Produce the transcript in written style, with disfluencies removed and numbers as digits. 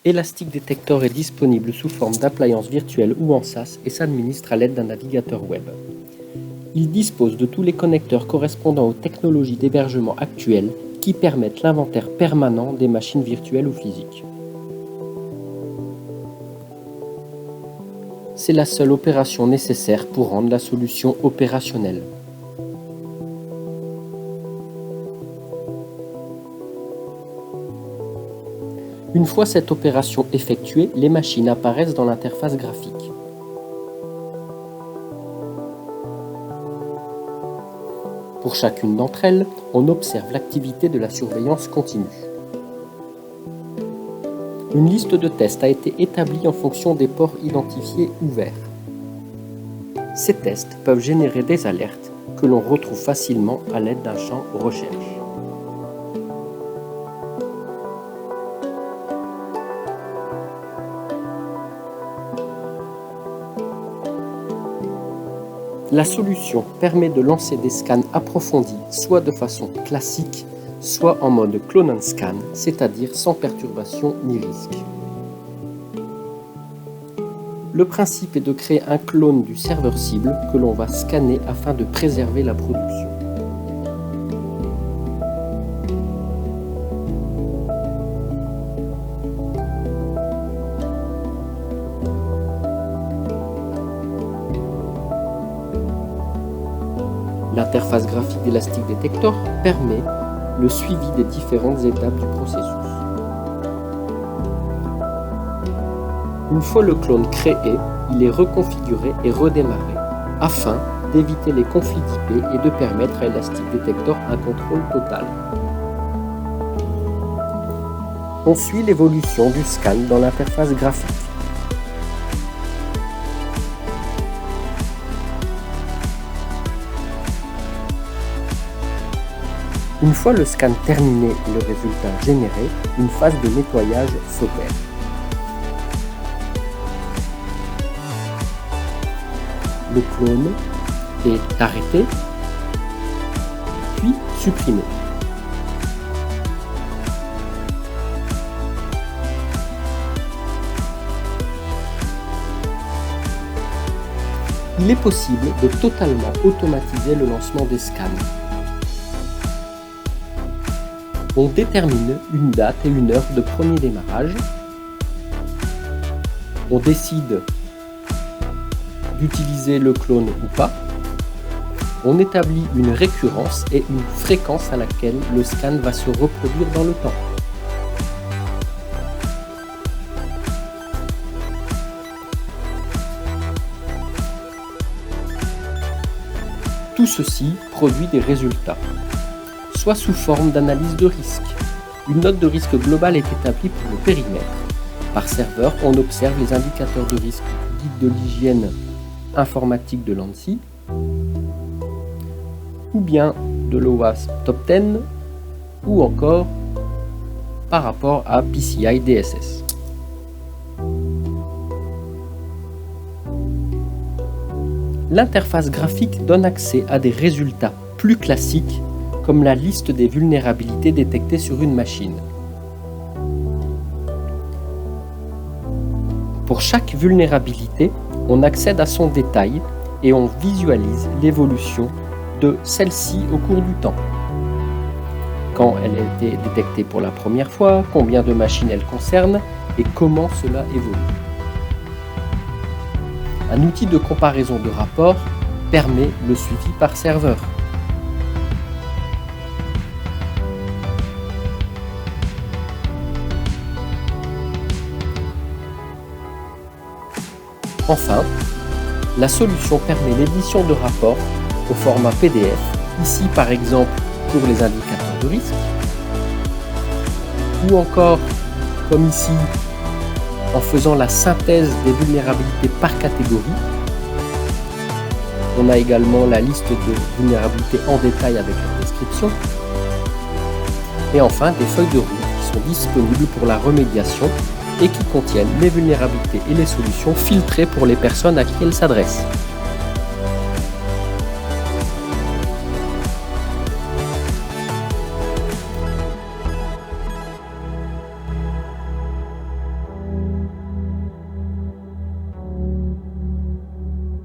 Elastic Detector est disponible sous forme d'appliance virtuelle ou en SaaS et s'administre à l'aide d'un navigateur web. Il dispose de tous les connecteurs correspondant aux technologies d'hébergement actuelles qui permettent l'inventaire permanent des machines virtuelles ou physiques. C'est la seule opération nécessaire pour rendre la solution opérationnelle. Une fois cette opération effectuée, les machines apparaissent dans l'interface graphique. Pour chacune d'entre elles, on observe l'activité de la surveillance continue. Une liste de tests a été établie en fonction des ports identifiés ouverts. Ces tests peuvent générer des alertes que l'on retrouve facilement à l'aide d'un champ recherche. La solution permet de lancer des scans approfondis, soit de façon classique, soit en mode clone and scan, c'est-à-dire sans perturbation ni risque. Le principe est de créer un clone du serveur cible que l'on va scanner afin de préserver la production. L'interface graphique d'Elastic Detector permet le suivi des différentes étapes du processus. Une fois le clone créé, il est reconfiguré et redémarré afin d'éviter les conflits d'IP et de permettre à Elastic Detector un contrôle total. On suit l'évolution du scan dans l'interface graphique. Une fois le scan terminé et le résultat généré, une phase de nettoyage s'opère. Le clone est arrêté, puis supprimé. Il est possible de totalement automatiser le lancement des scans. On détermine une date et une heure de premier démarrage. On décide d'utiliser le clone ou pas. On établit une récurrence et une fréquence à laquelle le scan va se reproduire dans le temps. Tout ceci produit des résultats, soit sous forme d'analyse de risque. Une note de risque globale est établie pour le périmètre. Par serveur, on observe les indicateurs de risque du guide de l'hygiène informatique de l'ANSSI ou bien de l'OWASP Top 10 ou encore par rapport à PCI DSS. L'interface graphique donne accès à des résultats plus classiques comme la liste des vulnérabilités détectées sur une machine. Pour chaque vulnérabilité, on accède à son détail et on visualise l'évolution de celle-ci au cours du temps. Quand elle a été détectée pour la première fois, combien de machines elle concerne et comment cela évolue. Un outil de comparaison de rapport permet le suivi par serveur. Enfin, la solution permet l'édition de rapports au format PDF, ici par exemple pour les indicateurs de risque, ou encore comme ici en faisant la synthèse des vulnérabilités par catégorie. On a également la liste de vulnérabilités en détail avec la description. Et enfin des feuilles de route qui sont disponibles pour la remédiation et qui contiennent les vulnérabilités et les solutions filtrées pour les personnes à qui elles s'adressent.